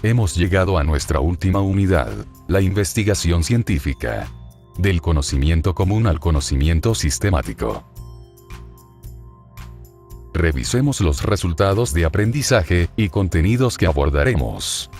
hemos llegado a nuestra última unidad, la investigación científica. Del conocimiento común al conocimiento sistemático. Revisemos los resultados de aprendizaje y contenidos que abordaremos.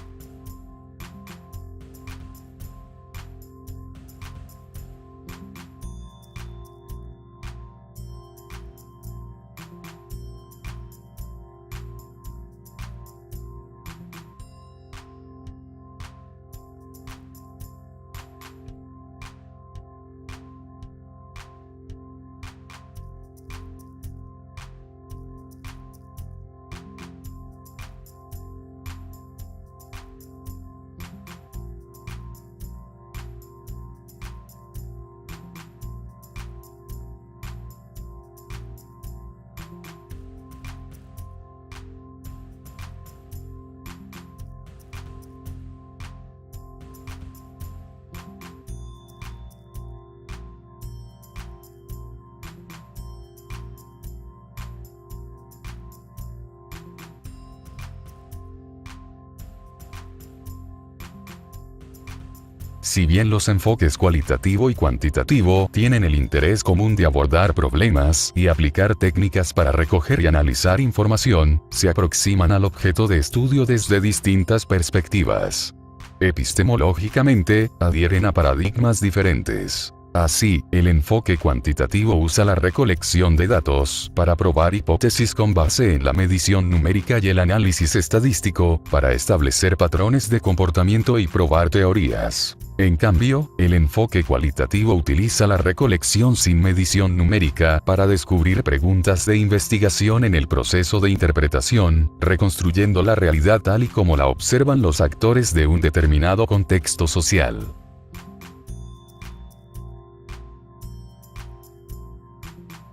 Si bien los enfoques cualitativo y cuantitativo tienen el interés común de abordar problemas y aplicar técnicas para recoger y analizar información, se aproximan al objeto de estudio desde distintas perspectivas. Epistemológicamente, adhieren a paradigmas diferentes. Así, el enfoque cuantitativo usa la recolección de datos para probar hipótesis con base en la medición numérica y el análisis estadístico para establecer patrones de comportamiento y probar teorías. En cambio, el enfoque cualitativo utiliza la recolección sin medición numérica para descubrir preguntas de investigación en el proceso de interpretación, reconstruyendo la realidad tal y como la observan los actores de un determinado contexto social.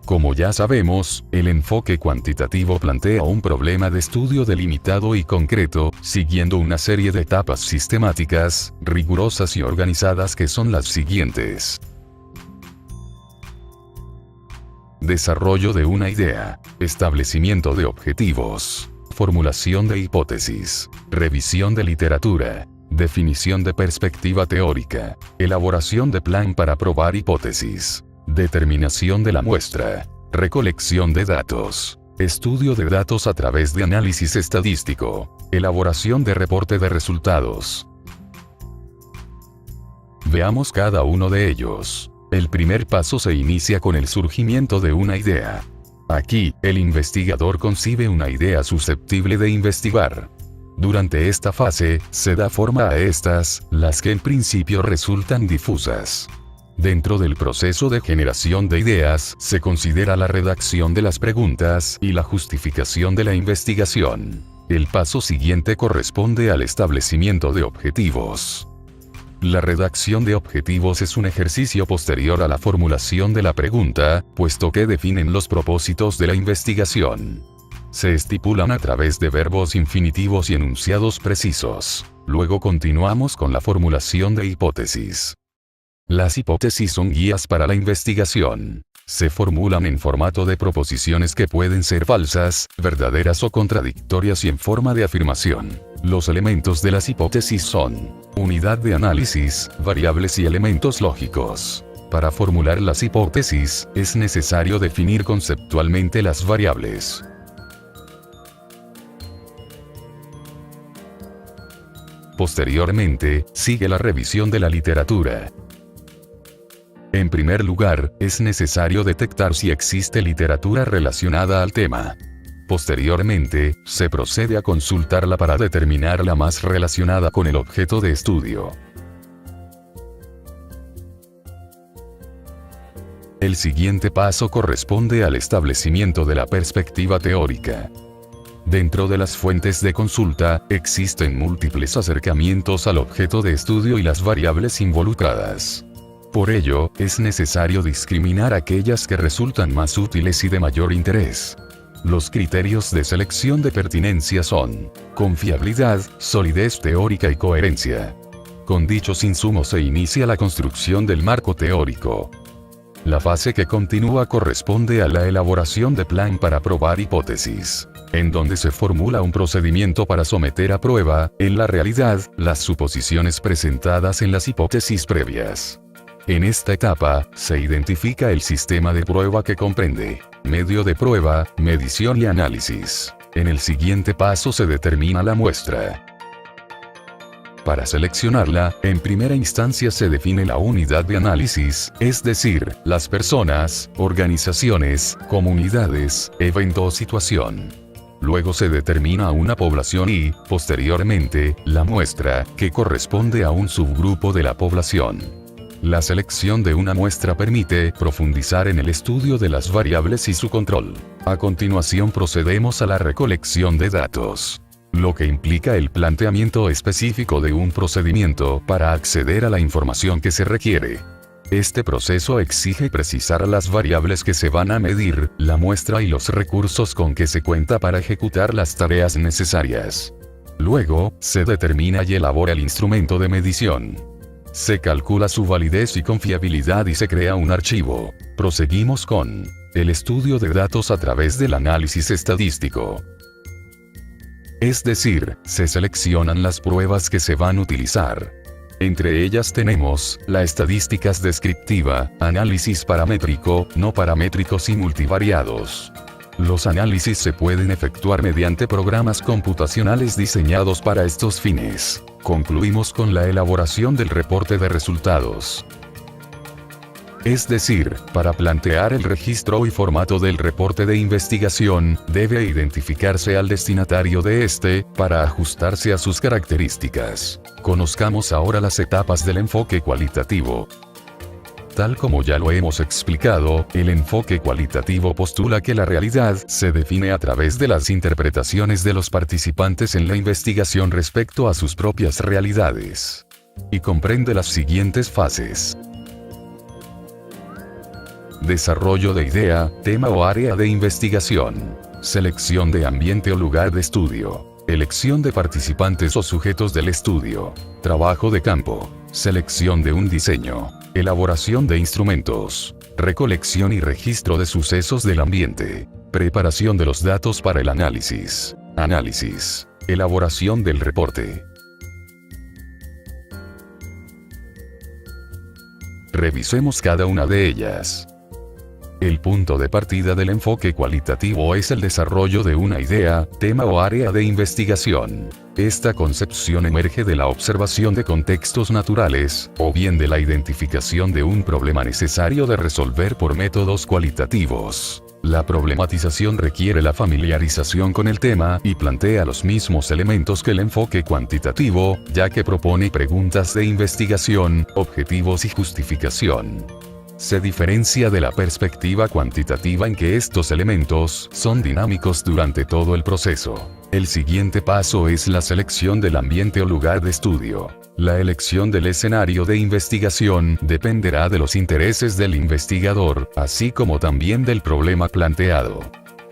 Como ya sabemos, el enfoque cuantitativo plantea un problema de estudio delimitado y concreto, siguiendo una serie de etapas sistemáticas, rigurosas y organizadas que son las siguientes. Desarrollo de una idea, establecimiento de objetivos, formulación de hipótesis, revisión de literatura, definición de perspectiva teórica, elaboración de plan para probar hipótesis. Determinación de la muestra, recolección de datos, estudio de datos a través de análisis estadístico, elaboración de reporte de resultados. Veamos cada uno de ellos. El primer paso se inicia con el surgimiento de una idea. Aquí, el investigador concibe una idea susceptible de investigar. Durante esta fase, se da forma a estas, las que en principio resultan difusas. Dentro del proceso de generación de ideas, se considera la redacción de las preguntas y la justificación de la investigación. El paso siguiente corresponde al establecimiento de objetivos. La redacción de objetivos es un ejercicio posterior a la formulación de la pregunta, puesto que definen los propósitos de la investigación. Se estipulan a través de verbos infinitivos y enunciados precisos. Luego continuamos con la formulación de hipótesis. Las hipótesis son guías para la investigación. Se formulan en formato de proposiciones que pueden ser falsas, verdaderas o contradictorias y en forma de afirmación. Los elementos de las hipótesis son unidad de análisis, variables y elementos lógicos. Para formular las hipótesis, es necesario definir conceptualmente las variables. Posteriormente, sigue la revisión de la literatura. En primer lugar, es necesario detectar si existe literatura relacionada al tema. Posteriormente, se procede a consultarla para determinar la más relacionada con el objeto de estudio. El siguiente paso corresponde al establecimiento de la perspectiva teórica. Dentro de las fuentes de consulta, existen múltiples acercamientos al objeto de estudio y las variables involucradas. Por ello, es necesario discriminar aquellas que resultan más útiles y de mayor interés. Los criterios de selección de pertinencia son confiabilidad, solidez teórica y coherencia. Con dichos insumos se inicia la construcción del marco teórico. La fase que continúa corresponde a la elaboración de plan para probar hipótesis. en donde se formula un procedimiento para someter a prueba, en la realidad, las suposiciones presentadas en las hipótesis previas. En esta etapa, se identifica el sistema de prueba que comprende medio de prueba, medición y análisis. En el siguiente paso se determina la muestra. Para seleccionarla, en primera instancia se define la unidad de análisis, es decir, las personas, organizaciones, comunidades, evento o situación. Luego se determina una población y, posteriormente, la muestra, que corresponde a un subgrupo de la población. La selección de una muestra permite profundizar en el estudio de las variables y su control. A continuación procedemos a la recolección de datos, lo que implica el planteamiento específico de un procedimiento para acceder a la información que se requiere. Este proceso exige precisar las variables que se van a medir, la muestra y los recursos con que se cuenta para ejecutar las tareas necesarias. Luego, se determina y elabora el instrumento de medición. Se calcula su validez y confiabilidad y se crea un archivo. Proseguimos con el estudio de datos a través del análisis estadístico. Es decir, se seleccionan las pruebas que se van a utilizar. Entre ellas tenemos la estadística descriptiva, análisis paramétrico, no paramétricos y multivariados. Los análisis se pueden efectuar mediante programas computacionales diseñados para estos fines. Concluimos con la elaboración del reporte de resultados. Es decir, para plantear el registro y formato del reporte de investigación, debe identificarse al destinatario de este, para ajustarse a sus características. Conozcamos ahora las etapas del enfoque cualitativo. Tal como ya lo hemos explicado, el enfoque cualitativo postula que la realidad se define a través de las interpretaciones de los participantes en la investigación respecto a sus propias realidades. Y comprende las siguientes fases. Desarrollo de idea, tema o área de investigación. Selección de ambiente o lugar de estudio. Elección de participantes o sujetos del estudio. Trabajo de campo. Selección de un diseño. Elaboración de instrumentos. Recolección y registro de sucesos del ambiente. Preparación de los datos para el análisis. Análisis. Elaboración del reporte. Revisemos cada una de ellas. El punto de partida del enfoque cualitativo es el desarrollo de una idea, tema o área de investigación. Esta concepción emerge de la observación de contextos naturales, o bien de la identificación de un problema necesario de resolver por métodos cualitativos. La problematización requiere la familiarización con el tema y plantea los mismos elementos que el enfoque cuantitativo, ya que propone preguntas de investigación, objetivos y justificación. Se diferencia de la perspectiva cuantitativa en que estos elementos son dinámicos durante todo el proceso. El siguiente paso es la selección del ambiente o lugar de estudio. La elección del escenario de investigación dependerá de los intereses del investigador, así como también del problema planteado.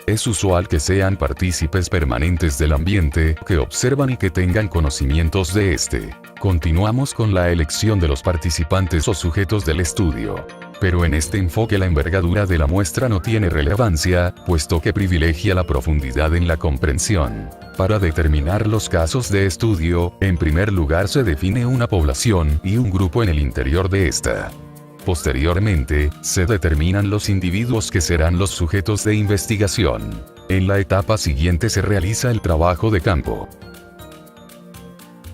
Es usual que sean partícipes permanentes del ambiente, que observan y que tengan conocimientos de este. Continuamos con la elección de los participantes o sujetos del estudio. Pero en este enfoque la envergadura de la muestra no tiene relevancia, puesto que privilegia la profundidad en la comprensión. Para determinar los casos de estudio, en primer lugar se define una población y un grupo en el interior de esta. Posteriormente, se determinan los individuos que serán los sujetos de investigación. En la etapa siguiente se realiza el trabajo de campo,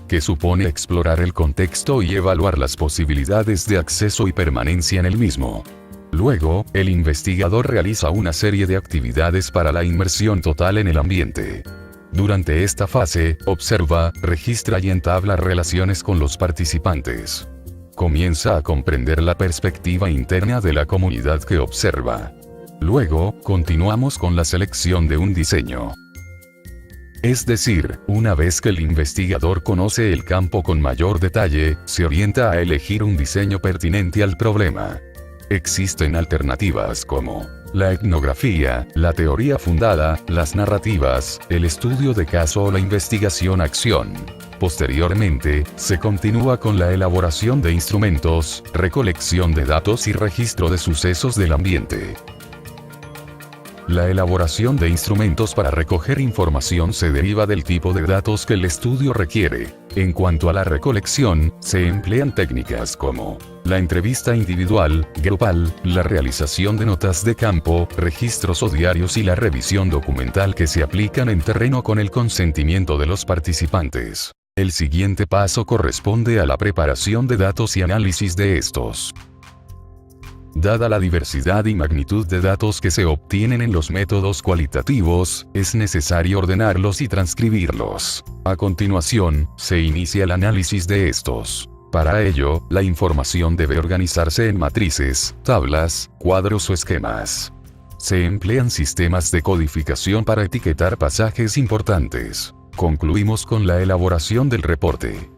que supone explorar el contexto y evaluar las posibilidades de acceso y permanencia en el mismo. Luego, el investigador realiza una serie de actividades para la inmersión total en el ambiente. Durante esta fase, observa, registra y entabla relaciones con los participantes. Comienza a comprender la perspectiva interna de la comunidad que observa. Luego, continuamos con la selección de un diseño. Es decir, una vez que el investigador conoce el campo con mayor detalle, se orienta a elegir un diseño pertinente al problema. Existen alternativas como la etnografía, la teoría fundada, las narrativas, el estudio de caso o la investigación-acción. Posteriormente, se continúa con la elaboración de instrumentos, recolección de datos y registro de sucesos del ambiente. La elaboración de instrumentos para recoger información se deriva del tipo de datos que el estudio requiere. En cuanto a la recolección, se emplean técnicas como la entrevista individual, grupal, la realización de notas de campo, registros o diarios y la revisión documental que se aplican en terreno con el consentimiento de los participantes. El siguiente paso corresponde a la preparación de datos y análisis de estos. Dada la diversidad y magnitud de datos que se obtienen en los métodos cualitativos, es necesario ordenarlos y transcribirlos. A continuación, se inicia el análisis de estos. Para ello, la información debe organizarse en matrices, tablas, cuadros o esquemas. Se emplean sistemas de codificación para etiquetar pasajes importantes. Concluimos con la elaboración del reporte,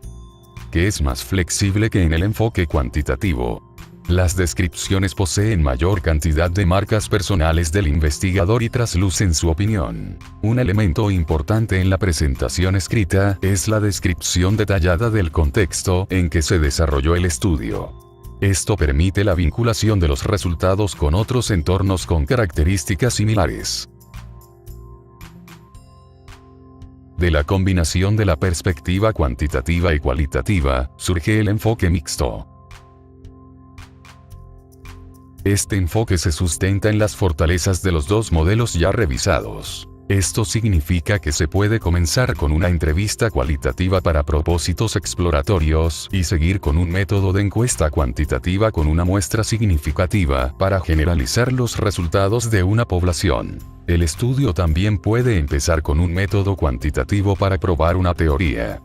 que es más flexible que en el enfoque cuantitativo. Las descripciones poseen mayor cantidad de marcas personales del investigador y traslucen su opinión. Un elemento importante en la presentación escrita es la descripción detallada del contexto en que se desarrolló el estudio. Esto permite la vinculación de los resultados con otros entornos con características similares. De la combinación de la perspectiva cuantitativa y cualitativa, surge el enfoque mixto. Este enfoque se sustenta en las fortalezas de los dos modelos ya revisados. Esto significa que se puede comenzar con una entrevista cualitativa para propósitos exploratorios y seguir con un método de encuesta cuantitativa con una muestra significativa para generalizar los resultados de una población. El estudio también puede empezar con un método cuantitativo para probar una teoría.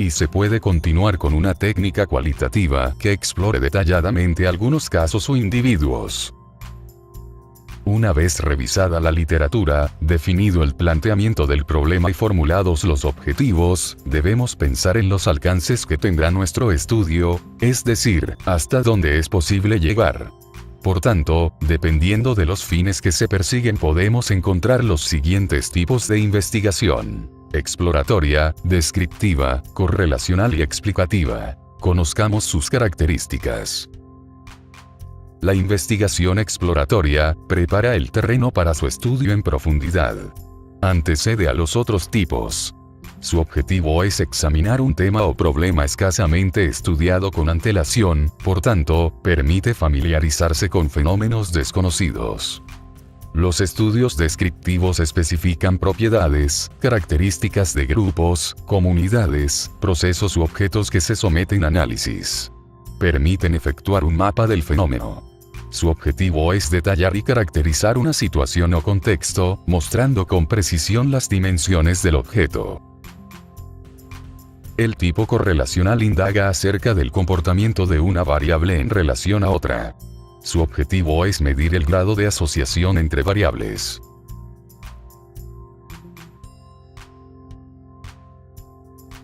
Y se puede continuar con una técnica cualitativa que explore detalladamente algunos casos o individuos. Una vez revisada la literatura, definido el planteamiento del problema y formulados los objetivos, debemos pensar en los alcances que tendrá nuestro estudio, es decir, hasta dónde es posible llegar. Por tanto, dependiendo de los fines que se persiguen podemos encontrar los siguientes tipos de investigación: exploratoria, descriptiva, correlacional y explicativa. Conozcamos sus características. La investigación exploratoria prepara el terreno para su estudio en profundidad. Antecede a los otros tipos. Su objetivo es examinar un tema o problema escasamente estudiado con antelación, por tanto, permite familiarizarse con fenómenos desconocidos. Los estudios descriptivos especifican propiedades, características de grupos, comunidades, procesos u objetos que se someten a análisis. Permiten efectuar un mapa del fenómeno. Su objetivo es detallar y caracterizar una situación o contexto, mostrando con precisión las dimensiones del objeto. El tipo correlacional indaga acerca del comportamiento de una variable en relación a otra. Su objetivo es medir el grado de asociación entre variables.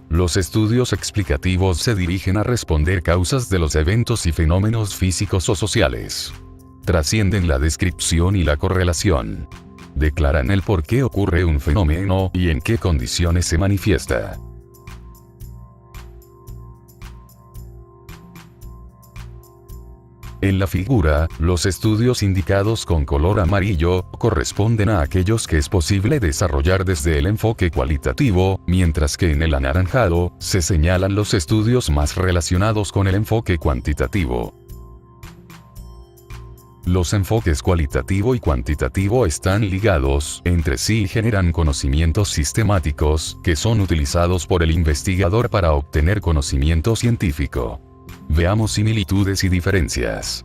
Los estudios explicativos se dirigen a responder causas de los eventos y fenómenos físicos o sociales. Trascienden la descripción y la correlación. Declaran el por qué ocurre un fenómeno y en qué condiciones se manifiesta. En la figura, los estudios indicados con color amarillo corresponden a aquellos que es posible desarrollar desde el enfoque cualitativo, mientras que en el anaranjado se señalan los estudios más relacionados con el enfoque cuantitativo. Los enfoques cualitativo y cuantitativo están ligados entre sí y generan conocimientos sistemáticos que son utilizados por el investigador para obtener conocimiento científico. Veamos similitudes y diferencias.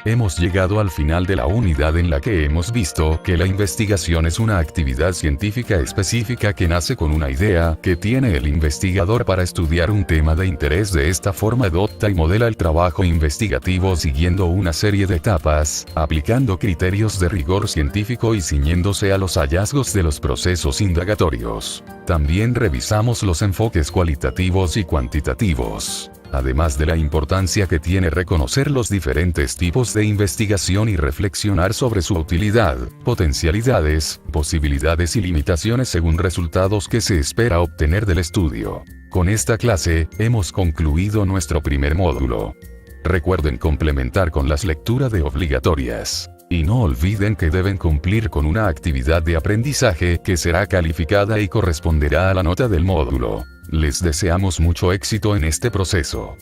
Hemos llegado al final de la unidad en la que hemos visto que la investigación es una actividad científica específica que nace con una idea que tiene el investigador para estudiar un tema de interés. De esta forma adopta y modela el trabajo investigativo siguiendo una serie de etapas, aplicando criterios de rigor científico y ciñéndose a los hallazgos de los procesos indagatorios. También revisamos los enfoques cualitativos y cuantitativos, además de la importancia que tiene reconocer los diferentes tipos de investigación y reflexionar sobre su utilidad, potencialidades, posibilidades y limitaciones según resultados que se espera obtener del estudio. Con esta clase, hemos concluido nuestro primer módulo. Recuerden complementar con las lecturas de obligatorias. Y no olviden que deben cumplir con una actividad de aprendizaje que será calificada y corresponderá a la nota del módulo. Les deseamos mucho éxito en este proceso.